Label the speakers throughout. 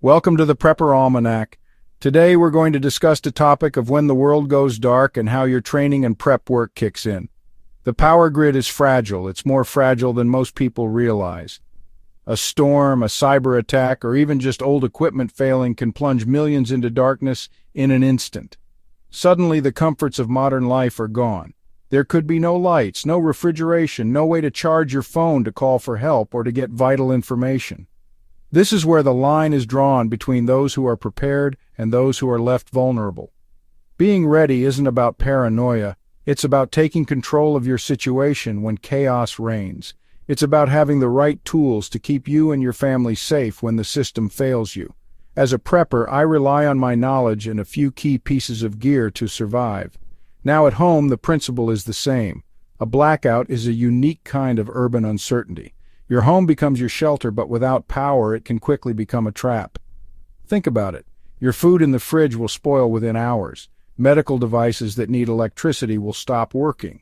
Speaker 1: Welcome to the Prepper Almanac. Today we're going to discuss the topic of when the world goes dark and how your training and prep work kicks in. The power grid is fragile. It's more fragile than most people realize. A storm, a cyber attack, or even just old equipment failing can plunge millions into darkness in an instant. Suddenly the comforts of modern life are gone. There could be no lights, no refrigeration, no way to charge your phone to call for help or to get vital information. This is where the line is drawn between those who are prepared and those who are left vulnerable. Being ready isn't about paranoia. It's about taking control of your situation when chaos reigns. It's about having the right tools to keep you and your family safe when the system fails you. As a prepper, I rely on my knowledge and a few key pieces of gear to survive. Now at home, the principle is the same. A blackout is a unique kind of urban uncertainty. Your home becomes your shelter, but without power, it can quickly become a trap. Think about it. Your food in the fridge will spoil within hours. Medical devices that need electricity will stop working.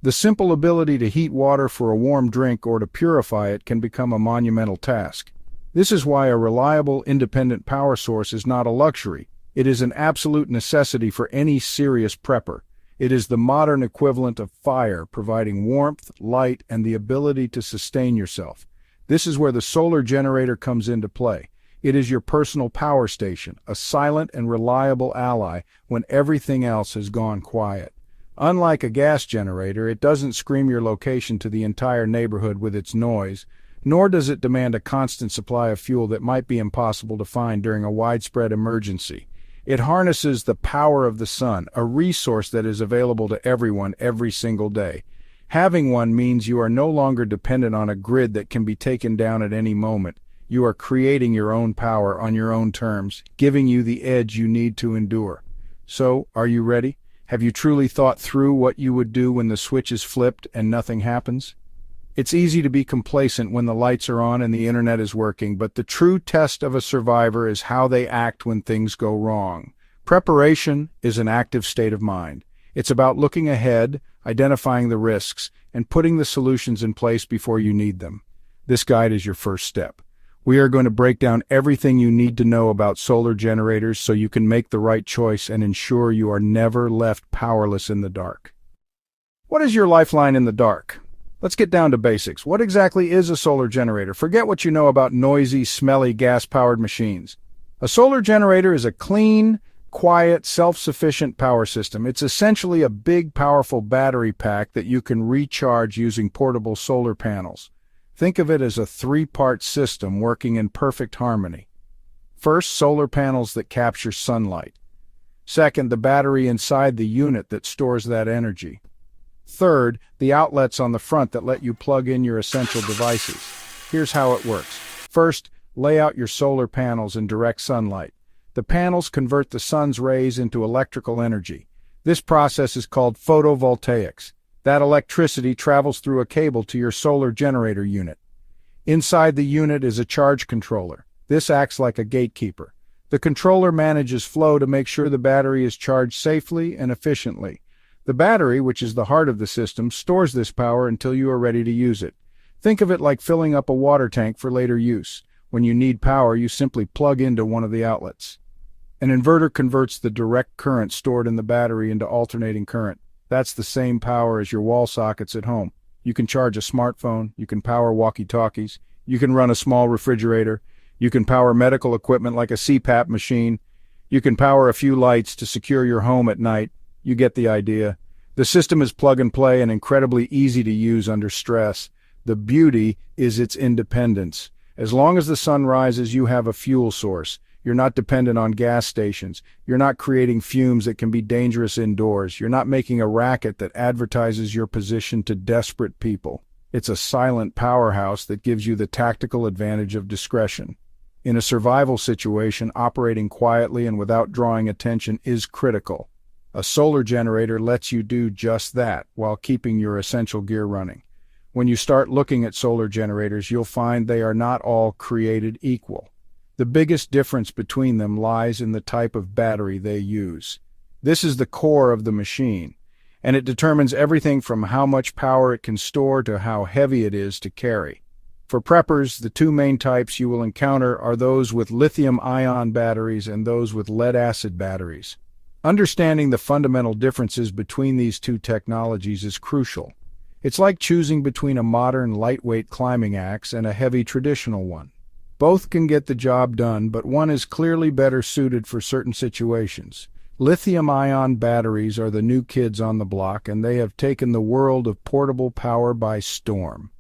Speaker 1: The simple ability to heat water for a warm drink or to purify it can become a monumental task. This is why a reliable, independent power source is not a luxury. It is an absolute necessity for any serious prepper. It is the modern equivalent of fire, providing warmth, light, and the ability to sustain yourself. This is where the solar generator comes into play. It is your personal power station, a silent and reliable ally when everything else has gone quiet. Unlike a gas generator, it doesn't scream your location to the entire neighborhood with its noise, nor does it demand a constant supply of fuel that might be impossible to find during a widespread emergency. It harnesses the power of the sun, a resource that is available to everyone every single day. Having one means you are no longer dependent on a grid that can be taken down at any moment. You are creating your own power on your own terms, giving you the edge you need to endure. So, are you ready? Have you truly thought through what you would do when the switch is flipped and nothing happens? It's easy to be complacent when the lights are on and the internet is working, but the true test of a survivor is how they act when things go wrong. Preparation is an active state of mind. It's about looking ahead, identifying the risks, and putting the solutions in place before you need them. This guide is your first step. We are going to break down everything you need to know about solar generators so you can make the right choice and ensure you are never left powerless in the dark. What is your lifeline in the dark? Let's get down to basics. What exactly is a solar generator? Forget what you know about noisy, smelly, gas-powered machines. A solar generator is a clean, quiet, self-sufficient power system. It's essentially a big, powerful battery pack that you can recharge using portable solar panels. Think of it as a three-part system working in perfect harmony. First, solar panels that capture sunlight. Second, the battery inside the unit that stores that energy. Third, the outlets on the front that let you plug in your essential devices. Here's how it works. First, lay out your solar panels in direct sunlight. The panels convert the sun's rays into electrical energy. This process is called photovoltaics. That electricity travels through a cable to your solar generator unit. Inside the unit is a charge controller. This acts like a gatekeeper. The controller manages flow to make sure the battery is charged safely and efficiently. The battery, which is the heart of the system, stores this power until you are ready to use it. Think of it like filling up a water tank for later use. When you need power, you simply plug into one of the outlets. An inverter converts the direct current stored in the battery into alternating current. That's the same power as your wall sockets at home. You can charge a smartphone, you can power walkie-talkies, you can run a small refrigerator, you can power medical equipment like a CPAP machine, you can power a few lights to secure your home at night. You get the idea. The system is plug and play and incredibly easy to use under stress. The beauty is its independence. As long as the sun rises, you have a fuel source. You're not dependent on gas stations. You're not creating fumes that can be dangerous indoors. You're not making a racket that advertises your position to desperate people. It's a silent powerhouse that gives you the tactical advantage of discretion. In a survival situation, operating quietly and without drawing attention is critical. A solar generator lets you do just that while keeping your essential gear running. When you start looking at solar generators, you'll find they are not all created equal. The biggest difference between them lies in the type of battery they use. This is the core of the machine, and it determines everything from how much power it can store to how heavy it is to carry. For preppers, the two main types you will encounter are those with lithium-ion batteries and those with lead-acid batteries. Understanding the fundamental differences between these two technologies is crucial. It's like choosing between a modern, lightweight climbing axe and a heavy traditional one. Both can get the job done, but one is clearly better suited for certain situations. Lithium-ion batteries are the new kids on the block, and they have taken the world of portable power by storm.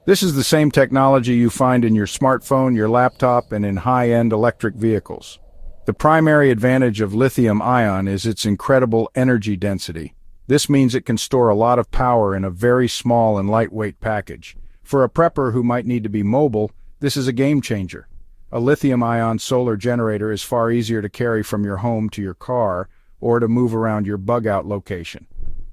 Speaker 1: This is the same technology you find in your smartphone, your laptop, and in high-end electric vehicles. The primary advantage of lithium-ion is its incredible energy density. This means it can store a lot of power in a very small and lightweight package. For a prepper who might need to be mobile, this is a game changer. A lithium-ion solar generator is far easier to carry from your home to your car or to move around your bug-out location.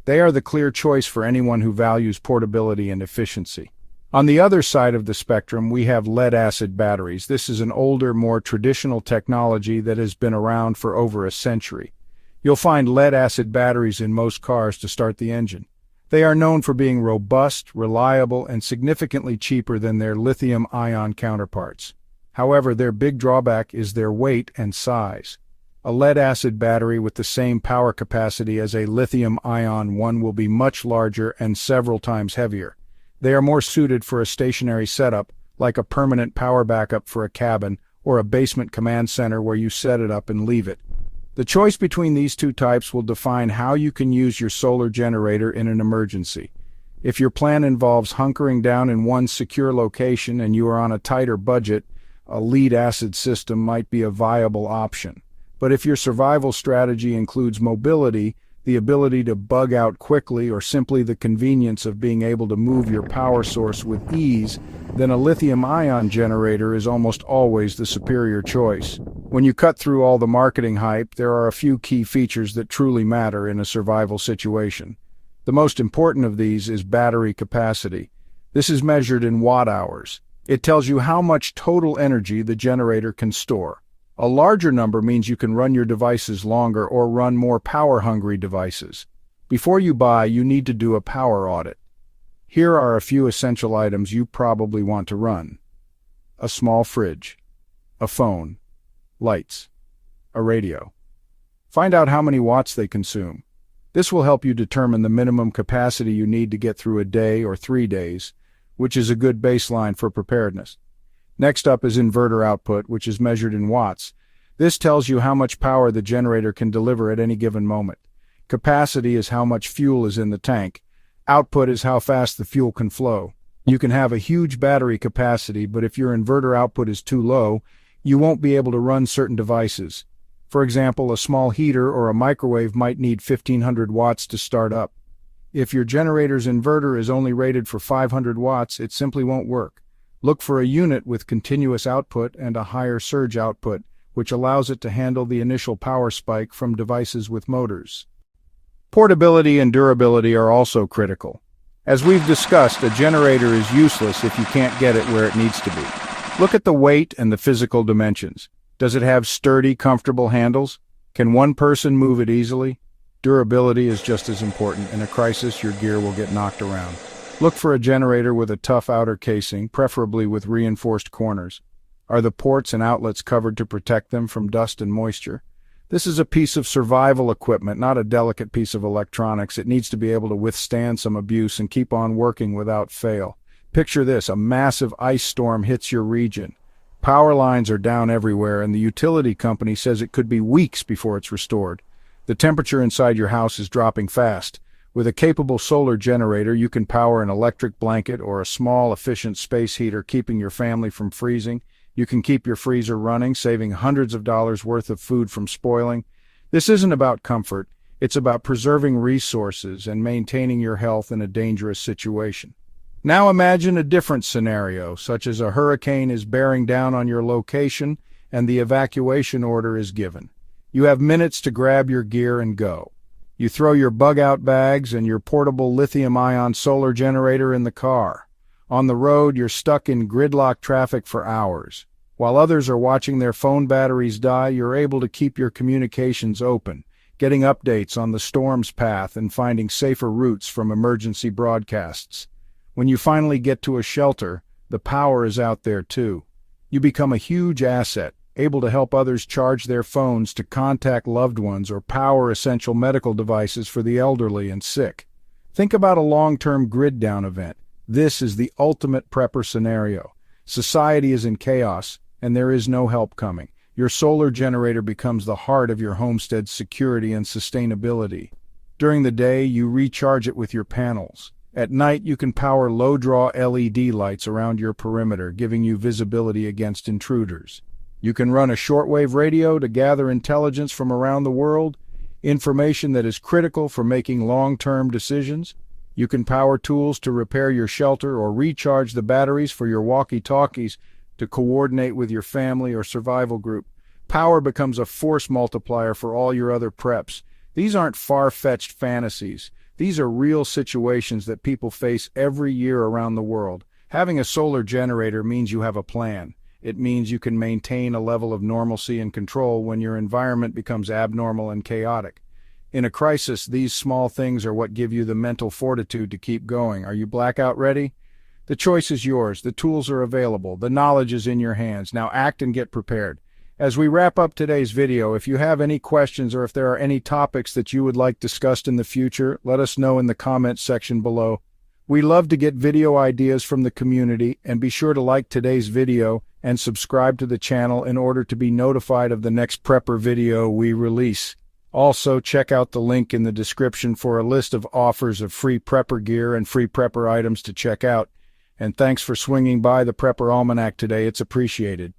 Speaker 1: They are the clear choice for anyone who values portability and efficiency. On the other side of the spectrum, we have lead-acid batteries. This is an older, more traditional technology that has been around for over a century. You'll find lead-acid batteries in most cars to start the engine. They are known for being robust, reliable, and significantly cheaper than their lithium-ion counterparts. However, their big drawback is their weight and size. A lead-acid battery with the same power capacity as a lithium-ion one will be much larger and several times heavier. They are more suited for a stationary setup, like a permanent power backup for a cabin or a basement command center where you set it up and leave it. The choice between these two types will define how you can use your solar generator in an emergency. If your plan involves hunkering down in one secure location and you are on a tighter budget, a lead-acid system might be a viable option. But if your survival strategy includes mobility, the ability to bug out quickly, or simply the convenience of being able to move your power source with ease, then a lithium-ion generator is almost always the superior choice. When you cut through all the marketing hype, there are a few key features that truly matter in a survival situation. The most important of these is battery capacity. This is measured in watt-hours. It tells you how much total energy the generator can store. A larger number means you can run your devices longer or run more power-hungry devices. Before you buy, you need to do a power audit. Here are a few essential items you probably want to run: a small fridge, a phone, lights, a radio. Find out how many watts they consume. This will help you determine the minimum capacity you need to get through a day or 3 days, which is a good baseline for preparedness. Next up is inverter output, which is measured in watts. This tells you how much power the generator can deliver at any given moment. Capacity is how much fuel is in the tank. Output is how fast the fuel can flow. You can have a huge battery capacity, but if your inverter output is too low, you won't be able to run certain devices. For example, a small heater or a microwave might need 1500 watts to start up. If your generator's inverter is only rated for 500 watts, it simply won't work. Look for a unit with continuous output and a higher surge output, which allows it to handle the initial power spike from devices with motors. Portability and durability are also critical. As we've discussed, a generator is useless if you can't get it where it needs to be. Look at the weight and the physical dimensions. Does it have sturdy, comfortable handles? Can one person move it easily? Durability is just as important. In a crisis, your gear will get knocked around. Look for a generator with a tough outer casing, preferably with reinforced corners. Are the ports and outlets covered to protect them from dust and moisture? This is a piece of survival equipment, not a delicate piece of electronics. It needs to be able to withstand some abuse and keep on working without fail. Picture this: a massive ice storm hits your region. Power lines are down everywhere, and the utility company says it could be weeks before it's restored. The temperature inside your house is dropping fast. With a capable solar generator, you can power an electric blanket or a small, efficient space heater, keeping your family from freezing. You can keep your freezer running, saving hundreds of dollars worth of food from spoiling. This isn't about comfort. It's about preserving resources and maintaining your health in a dangerous situation. Now imagine a different scenario, such as a hurricane is bearing down on your location and the evacuation order is given. You have minutes to grab your gear and go. You throw your bug-out bags and your portable lithium-ion solar generator in the car. On the road, you're stuck in gridlock traffic for hours. While others are watching their phone batteries die, you're able to keep your communications open, getting updates on the storm's path and finding safer routes from emergency broadcasts. When you finally get to a shelter, the power is out there too. You become a huge asset, able to help others charge their phones to contact loved ones or power essential medical devices for the elderly and sick. Think about a long-term grid down event. This is the ultimate prepper scenario. Society is in chaos, and there is no help coming. Your solar generator becomes the heart of your homestead's security and sustainability. During the day, you recharge it with your panels. At night, you can power low-draw LED lights around your perimeter, giving you visibility against intruders. You can run a shortwave radio to gather intelligence from around the world, information that is critical for making long-term decisions. You can power tools to repair your shelter or recharge the batteries for your walkie-talkies to coordinate with your family or survival group. Power becomes a force multiplier for all your other preps. These aren't far-fetched fantasies. These are real situations that people face every year around the world. Having a solar generator means you have a plan. It means you can maintain a level of normalcy and control when your environment becomes abnormal and chaotic. In a crisis, these small things are what give you the mental fortitude to keep going. Are you blackout ready? The choice is yours. The tools are available. The knowledge is in your hands. Now act and get prepared. As we wrap up today's video, if you have any questions or if there are any topics that you would like discussed in the future, let us know in the comments section below. We love to get video ideas from the community, and be sure to like today's video and subscribe to the channel in order to be notified of the next prepper video we release. Also, check out the link in the description for a list of offers of free prepper gear and free prepper items to check out. And thanks for swinging by the Prepper Almanac today. It's appreciated.